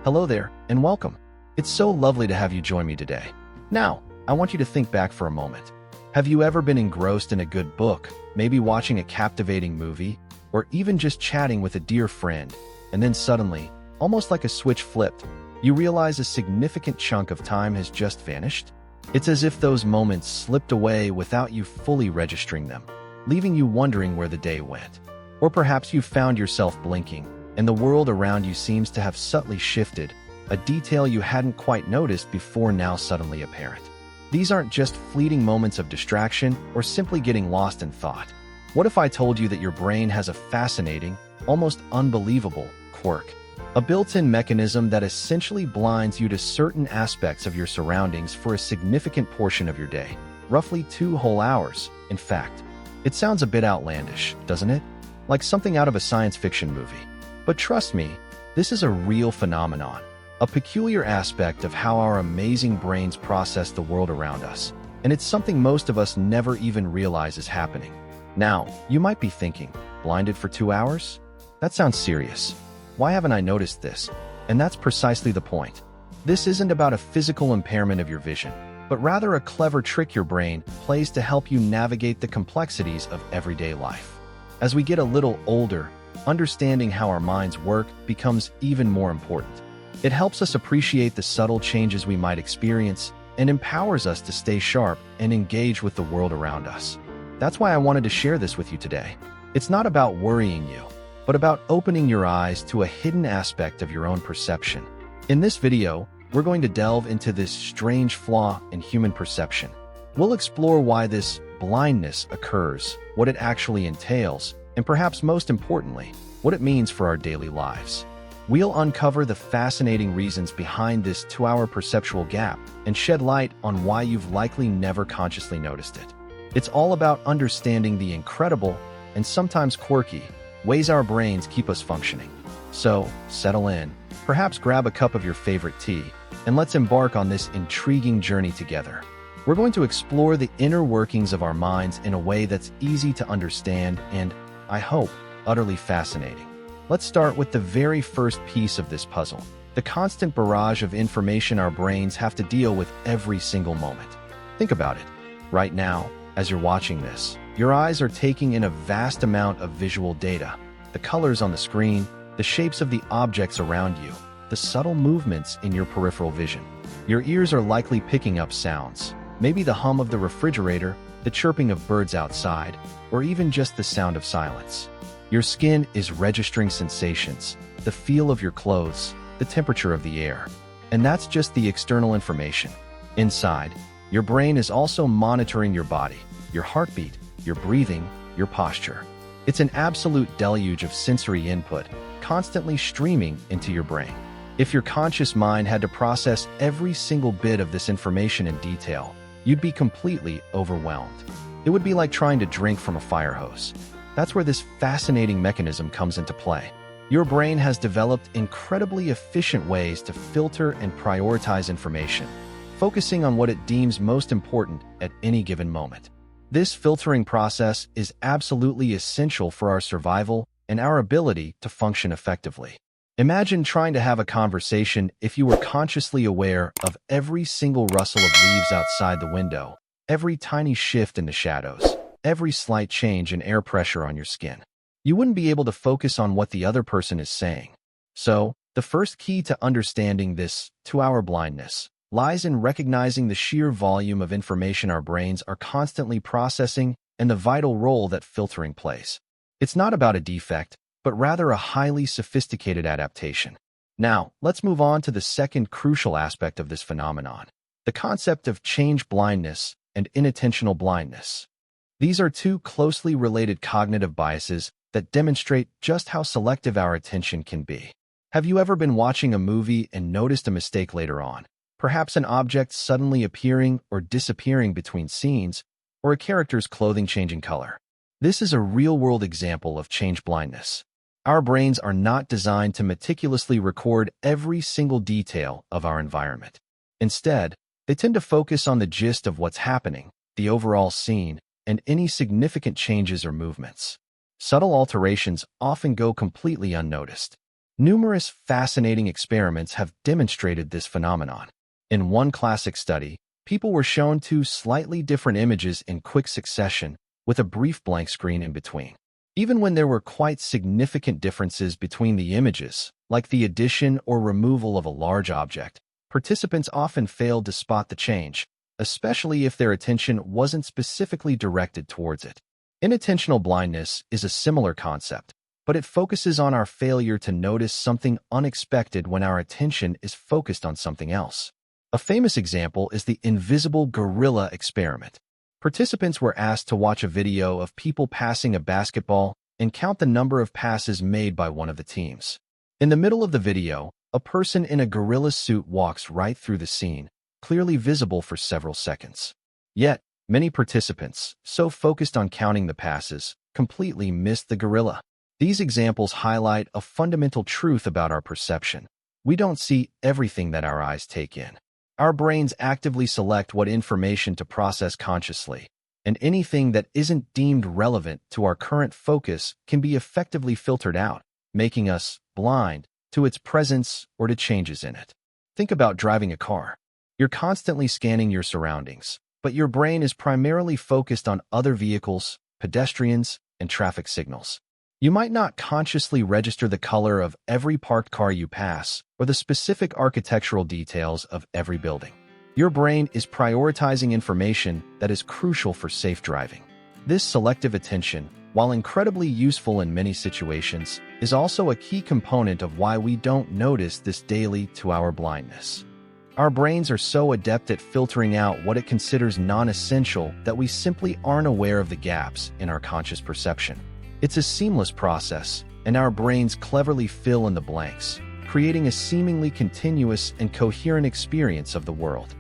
Hello there, and welcome. It's so lovely to have you join me today. Now, I want you to think back for a moment. Have you ever been engrossed in a good book, maybe watching a captivating movie, or even just chatting with a dear friend, and then suddenly, almost like a switch flipped, you realize a significant chunk of time has just vanished? It's as if those moments slipped away without you fully registering them, leaving you wondering where the day went. Or perhaps you found yourself blinking, and the world around you seems to have subtly shifted, a detail you hadn't quite noticed before now suddenly apparent. These aren't just fleeting moments of distraction or simply getting lost in thought. What if I told you that your brain has a fascinating, almost unbelievable quirk? A built-in mechanism that essentially blinds you to certain aspects of your surroundings for a significant portion of your day, roughly 2 whole hours, in fact. It sounds a bit outlandish, doesn't it? Like something out of a science fiction movie. But trust me, this is a real phenomenon, a peculiar aspect of how our amazing brains process the world around us, and it's something most of us never even realize is happening. Now, you might be thinking, blinded for 2 hours? That sounds serious. Why haven't I noticed this? And that's precisely the point. This isn't about a physical impairment of your vision, but rather a clever trick your brain plays to help you navigate the complexities of everyday life. As we get a little older, understanding how our minds work becomes even more important. It helps us appreciate the subtle changes we might experience and empowers us to stay sharp and engage with the world around us. That's why I wanted to share this with you today. It's not about worrying you, but about opening your eyes to a hidden aspect of your own perception. In this video, we're going to delve into this strange flaw in human perception. We'll explore why this blindness occurs, what it actually entails, and perhaps most importantly, what it means for our daily lives. We'll uncover the fascinating reasons behind this 2-hour perceptual gap and shed light on why you've likely never consciously noticed it. It's all about understanding the incredible, and sometimes quirky, ways our brains keep us functioning. So, settle in, perhaps grab a cup of your favorite tea, and let's embark on this intriguing journey together. We're going to explore the inner workings of our minds in a way that's easy to understand and, I hope, utterly fascinating. Let's start with the very first piece of this puzzle, the constant barrage of information our brains have to deal with every single moment. Think about it. Right now, as you're watching this, your eyes are taking in a vast amount of visual data. The colors on the screen, the shapes of the objects around you, the subtle movements in your peripheral vision. Your ears are likely picking up sounds, maybe the hum of the refrigerator, the chirping of birds outside, or even just the sound of silence. Your skin is registering sensations, the feel of your clothes, the temperature of the air. And that's just the external information. Inside, your brain is also monitoring your body, your heartbeat, your breathing, your posture. It's an absolute deluge of sensory input, constantly streaming into your brain. If your conscious mind had to process every single bit of this information in detail, you'd be completely overwhelmed. It would be like trying to drink from a fire hose. That's where this fascinating mechanism comes into play. Your brain has developed incredibly efficient ways to filter and prioritize information, focusing on what it deems most important at any given moment. This filtering process is absolutely essential for our survival and our ability to function effectively. Imagine trying to have a conversation if you were consciously aware of every single rustle of leaves outside the window, every tiny shift in the shadows, every slight change in air pressure on your skin. You wouldn't be able to focus on what the other person is saying. So, the first key to understanding this 2-hour blindness lies in recognizing the sheer volume of information our brains are constantly processing and the vital role that filtering plays. It's not about a defect, but rather a highly sophisticated adaptation. Now, let's move on to the second crucial aspect of this phenomenon, the concept of change blindness and inattentional blindness. These are two closely related cognitive biases that demonstrate just how selective our attention can be. Have you ever been watching a movie and noticed a mistake later on? Perhaps an object suddenly appearing or disappearing between scenes, or a character's clothing changing color. This is a real-world example of change blindness. Our brains are not designed to meticulously record every single detail of our environment. Instead, they tend to focus on the gist of what's happening, the overall scene, and any significant changes or movements. Subtle alterations often go completely unnoticed. Numerous fascinating experiments have demonstrated this phenomenon. In one classic study, people were shown two slightly different images in quick succession, with a brief blank screen in between. Even when there were quite significant differences between the images, like the addition or removal of a large object, participants often failed to spot the change, especially if their attention wasn't specifically directed towards it. Inattentional blindness is a similar concept, but it focuses on our failure to notice something unexpected when our attention is focused on something else. A famous example is the invisible gorilla experiment. Participants were asked to watch a video of people passing a basketball and count the number of passes made by one of the teams. In the middle of the video, a person in a gorilla suit walks right through the scene, clearly visible for several seconds. Yet, many participants, so focused on counting the passes, completely missed the gorilla. These examples highlight a fundamental truth about our perception. We don't see everything that our eyes take in. Our brains actively select what information to process consciously, and anything that isn't deemed relevant to our current focus can be effectively filtered out, making us blind to its presence or to changes in it. Think about driving a car. You're constantly scanning your surroundings, but your brain is primarily focused on other vehicles, pedestrians, and traffic signals. You might not consciously register the color of every parked car you pass or the specific architectural details of every building. Your brain is prioritizing information that is crucial for safe driving. This selective attention, while incredibly useful in many situations, is also a key component of why we don't notice this daily to our blindness. Our brains are so adept at filtering out what it considers non-essential that we simply aren't aware of the gaps in our conscious perception. It's a seamless process, and our brains cleverly fill in the blanks, creating a seemingly continuous and coherent experience of the world.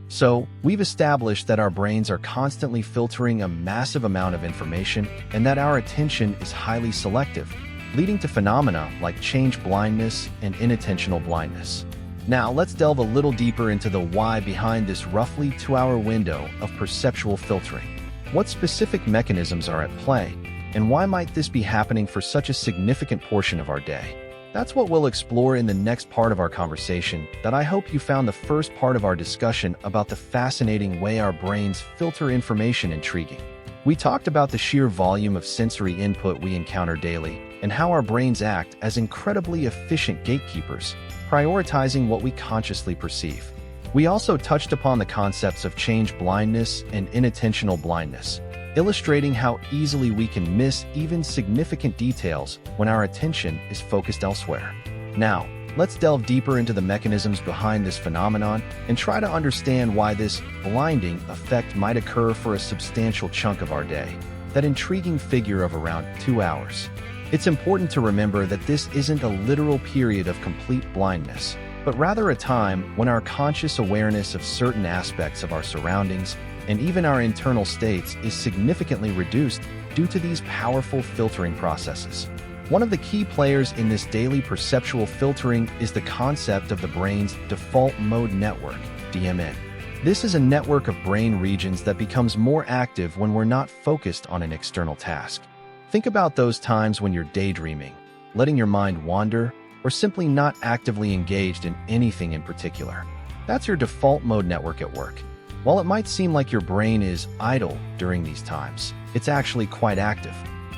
So, we've established that our brains are constantly filtering a massive amount of information and that our attention is highly selective, leading to phenomena like change blindness and inattentional blindness. Now, let's delve a little deeper into the why behind this roughly 2-hour window of perceptual filtering. What specific mechanisms are at play, and why might this be happening for such a significant portion of our day? That's what we'll explore in the next part of our conversation that I hope you found the first part of our discussion about the fascinating way our brains filter information intriguing. We talked about the sheer volume of sensory input we encounter daily and how our brains act as incredibly efficient gatekeepers, prioritizing what we consciously perceive. We also touched upon the concepts of change blindness and inattentional blindness, illustrating how easily we can miss even significant details when our attention is focused elsewhere. Now, let's delve deeper into the mechanisms behind this phenomenon and try to understand why this blinding effect might occur for a substantial chunk of our day, that intriguing figure of around 2 hours. It's important to remember that this isn't a literal period of complete blindness, but rather a time when our conscious awareness of certain aspects of our surroundings and even our internal states is significantly reduced due to these powerful filtering processes. One of the key players in this daily perceptual filtering is the concept of the brain's default mode network, DMN. This is a network of brain regions that becomes more active when we're not focused on an external task. Think about those times when you're daydreaming, letting your mind wander, or simply not actively engaged in anything in particular. That's your default mode network at work. While it might seem like your brain is idle during these times, it's actually quite active.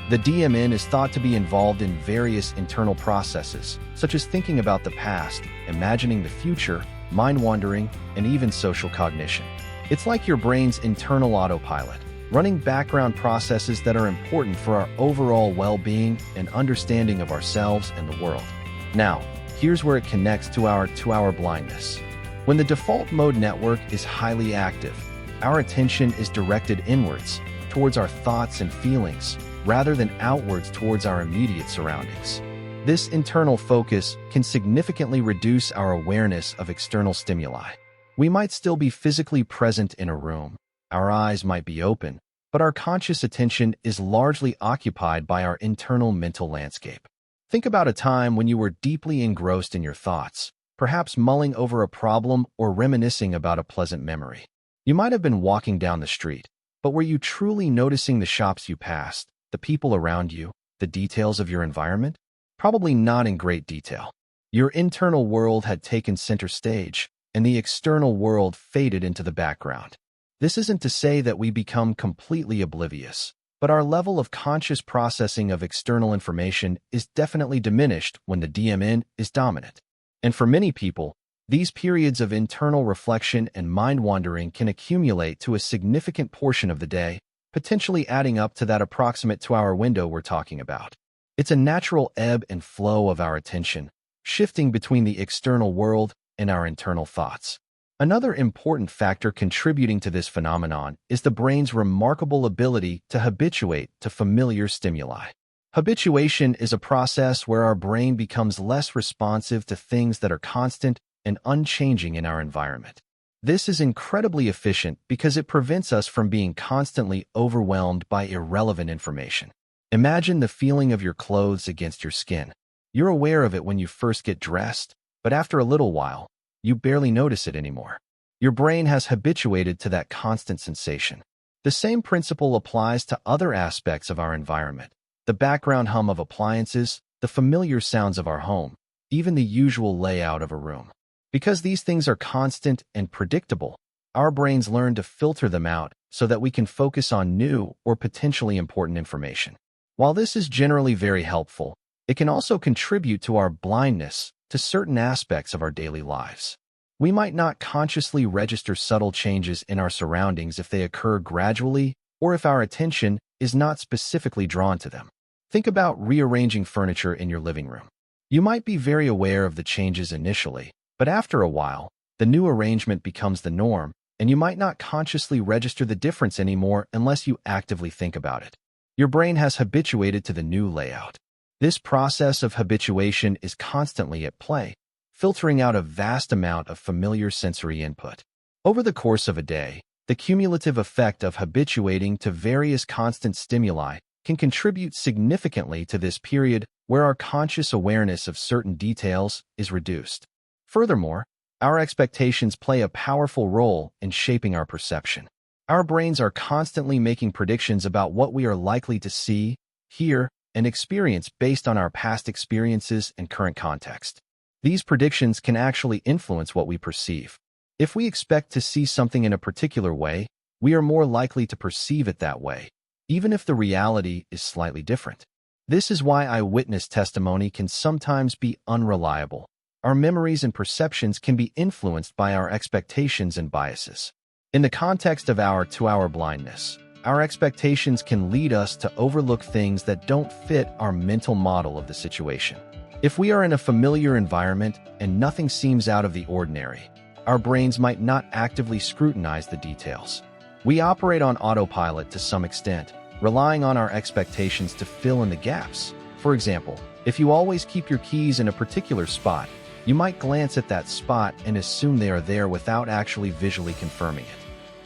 The DMN is thought to be involved in various internal processes, such as thinking about the past, imagining the future, mind-wandering, and even social cognition. It's like your brain's internal autopilot, running background processes that are important for our overall well-being and understanding of ourselves and the world. Now, here's where it connects to our 2-hour blindness. When the default mode network is highly active, our attention is directed inwards, towards our thoughts and feelings, rather than outwards towards our immediate surroundings. This internal focus can significantly reduce our awareness of external stimuli. We might still be physically present in a room, our eyes might be open, but our conscious attention is largely occupied by our internal mental landscape. Think about a time when you were deeply engrossed in your thoughts, perhaps mulling over a problem or reminiscing about a pleasant memory. You might have been walking down the street, but were you truly noticing the shops you passed, the people around you, the details of your environment? Probably not in great detail. Your internal world had taken center stage, and the external world faded into the background. This isn't to say that we become completely oblivious, but our level of conscious processing of external information is definitely diminished when the DMN is dominant. And for many people, these periods of internal reflection and mind-wandering can accumulate to a significant portion of the day, potentially adding up to that approximate 2-hour window we're talking about. It's a natural ebb and flow of our attention, shifting between the external world and our internal thoughts. Another important factor contributing to this phenomenon is the brain's remarkable ability to habituate to familiar stimuli. Habituation is a process where our brain becomes less responsive to things that are constant and unchanging in our environment. This is incredibly efficient because it prevents us from being constantly overwhelmed by irrelevant information. Imagine the feeling of your clothes against your skin. You're aware of it when you first get dressed, but after a little while, you barely notice it anymore. Your brain has habituated to that constant sensation. The same principle applies to other aspects of our environment. The background hum of appliances, the familiar sounds of our home, even the usual layout of a room. Because these things are constant and predictable, our brains learn to filter them out so that we can focus on new or potentially important information. While this is generally very helpful, it can also contribute to our blindness to certain aspects of our daily lives. We might not consciously register subtle changes in our surroundings if they occur gradually or if our attention is not specifically drawn to them. Think about rearranging furniture in your living room. You might be very aware of the changes initially, but after a while, the new arrangement becomes the norm, and you might not consciously register the difference anymore unless you actively think about it. Your brain has habituated to the new layout. This process of habituation is constantly at play, filtering out a vast amount of familiar sensory input. Over the course of a day, the cumulative effect of habituating to various constant stimuli can contribute significantly to this period where our conscious awareness of certain details is reduced. Furthermore, our expectations play a powerful role in shaping our perception. Our brains are constantly making predictions about what we are likely to see, hear, and experience based on our past experiences and current context. These predictions can actually influence what we perceive. If we expect to see something in a particular way, we are more likely to perceive it that way, even if the reality is slightly different. This is why eyewitness testimony can sometimes be unreliable. Our memories and perceptions can be influenced by our expectations and biases. In the context of our 2-hour blindness, our expectations can lead us to overlook things that don't fit our mental model of the situation. If we are in a familiar environment and nothing seems out of the ordinary, our brains might not actively scrutinize the details. We operate on autopilot to some extent, relying on our expectations to fill in the gaps. For example, if you always keep your keys in a particular spot, you might glance at that spot and assume they are there without actually visually confirming it.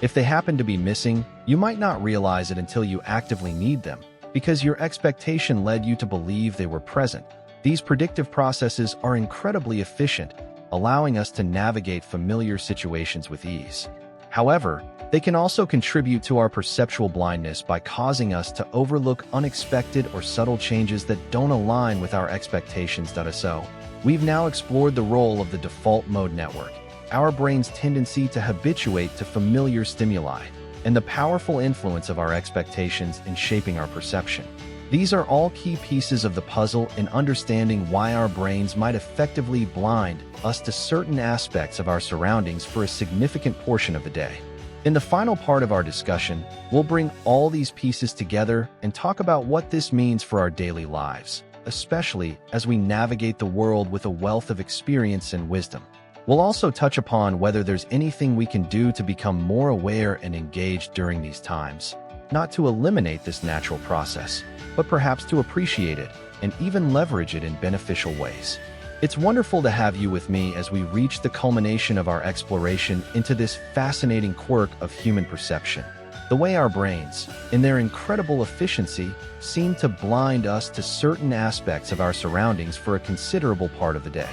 If they happen to be missing, you might not realize it until you actively need them, because your expectation led you to believe they were present. These predictive processes are incredibly efficient, allowing us to navigate familiar situations with ease. However, they can also contribute to our perceptual blindness by causing us to overlook unexpected or subtle changes that don't align with our expectations. So, we've now explored the role of the default mode network, our brain's tendency to habituate to familiar stimuli, and the powerful influence of our expectations in shaping our perception. These are all key pieces of the puzzle in understanding why our brains might effectively blind us to certain aspects of our surroundings for a significant portion of the day. In the final part of our discussion, we'll bring all these pieces together and talk about what this means for our daily lives, especially as we navigate the world with a wealth of experience and wisdom. We'll also touch upon whether there's anything we can do to become more aware and engaged during these times, not to eliminate this natural process, but perhaps to appreciate it and even leverage it in beneficial ways. It's wonderful to have you with me as we reach the culmination of our exploration into this fascinating quirk of human perception, the way our brains, in their incredible efficiency, seem to blind us to certain aspects of our surroundings for a considerable part of the day.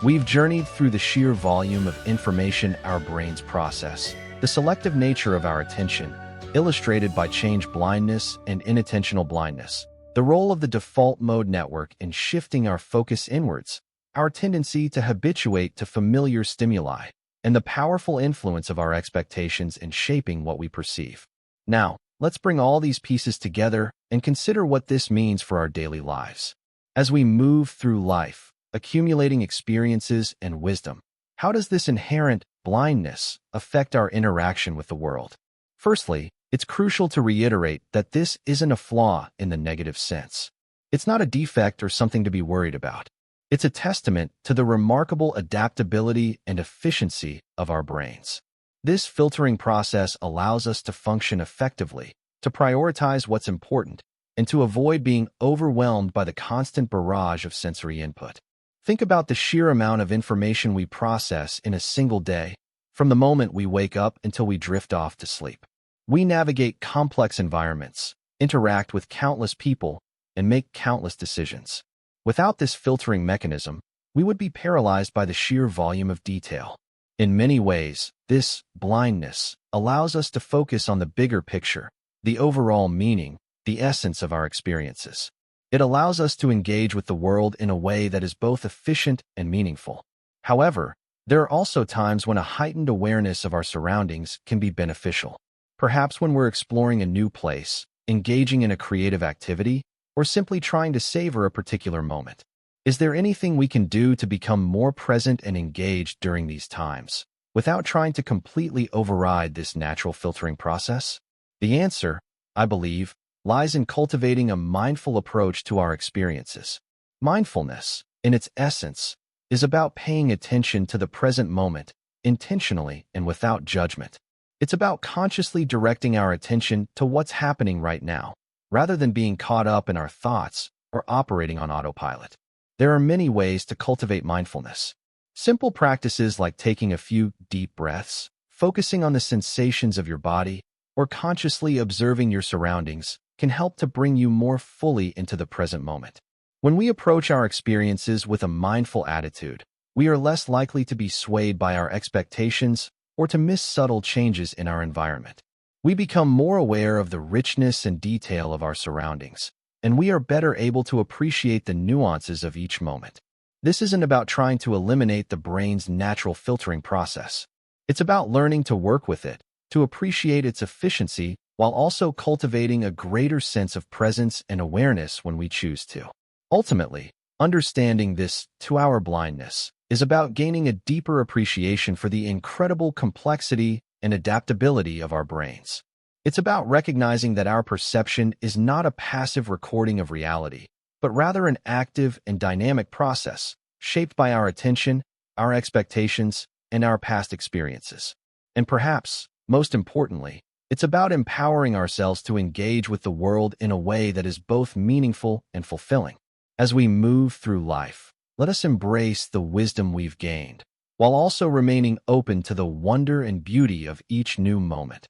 We've journeyed through the sheer volume of information our brains process, the selective nature of our attention, illustrated by change blindness and inattentional blindness, the role of the default mode network in shifting our focus inwards, our tendency to habituate to familiar stimuli, and the powerful influence of our expectations in shaping what we perceive. Now, let's bring all these pieces together and consider what this means for our daily lives. As we move through life, accumulating experiences and wisdom, how does this inherent blindness affect our interaction with the world? Firstly, it's crucial to reiterate that this isn't a flaw in the negative sense. It's not a defect or something to be worried about. It's a testament to the remarkable adaptability and efficiency of our brains. This filtering process allows us to function effectively, to prioritize what's important, and to avoid being overwhelmed by the constant barrage of sensory input. Think about the sheer amount of information we process in a single day, from the moment we wake up until we drift off to sleep. We navigate complex environments, interact with countless people, and make countless decisions. Without this filtering mechanism, we would be paralyzed by the sheer volume of detail. In many ways, this blindness allows us to focus on the bigger picture, the overall meaning, the essence of our experiences. It allows us to engage with the world in a way that is both efficient and meaningful. However, there are also times when a heightened awareness of our surroundings can be beneficial. Perhaps when we're exploring a new place, engaging in a creative activity, or simply trying to savor a particular moment. Is there anything we can do to become more present and engaged during these times, without trying to completely override this natural filtering process? The answer, I believe, lies in cultivating a mindful approach to our experiences. Mindfulness, in its essence, is about paying attention to the present moment, intentionally and without judgment. It's about consciously directing our attention to what's happening right now, rather than being caught up in our thoughts or operating on autopilot. There are many ways to cultivate mindfulness. Simple practices like taking a few deep breaths, focusing on the sensations of your body, or consciously observing your surroundings can help to bring you more fully into the present moment. When we approach our experiences with a mindful attitude, we are less likely to be swayed by our expectations or to miss subtle changes in our environment. We become more aware of the richness and detail of our surroundings, and we are better able to appreciate the nuances of each moment. This isn't about trying to eliminate the brain's natural filtering process. It's about learning to work with it, to appreciate its efficiency, while also cultivating a greater sense of presence and awareness when we choose to. Ultimately, understanding this two-hour blindness is about gaining a deeper appreciation for the incredible complexity and adaptability of our brains. It's about recognizing that our perception is not a passive recording of reality, but rather an active and dynamic process shaped by our attention, our expectations, and our past experiences. And perhaps, most importantly, it's about empowering ourselves to engage with the world in a way that is both meaningful and fulfilling. As we move through life, let us embrace the wisdom we've gained, while also remaining open to the wonder and beauty of each new moment.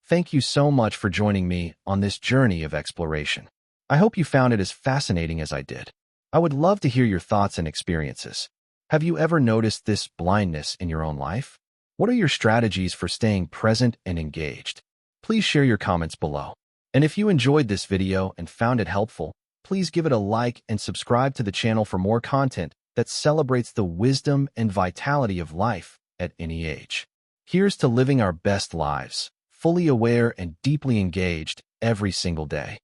Thank you so much for joining me on this journey of exploration. I hope you found it as fascinating as I did. I would love to hear your thoughts and experiences. Have you ever noticed this blindness in your own life? What are your strategies for staying present and engaged? Please share your comments below. And if you enjoyed this video and found it helpful, please give it a like and subscribe to the channel for more content that celebrates the wisdom and vitality of life at any age. Here's to living our best lives, fully aware and deeply engaged every single day.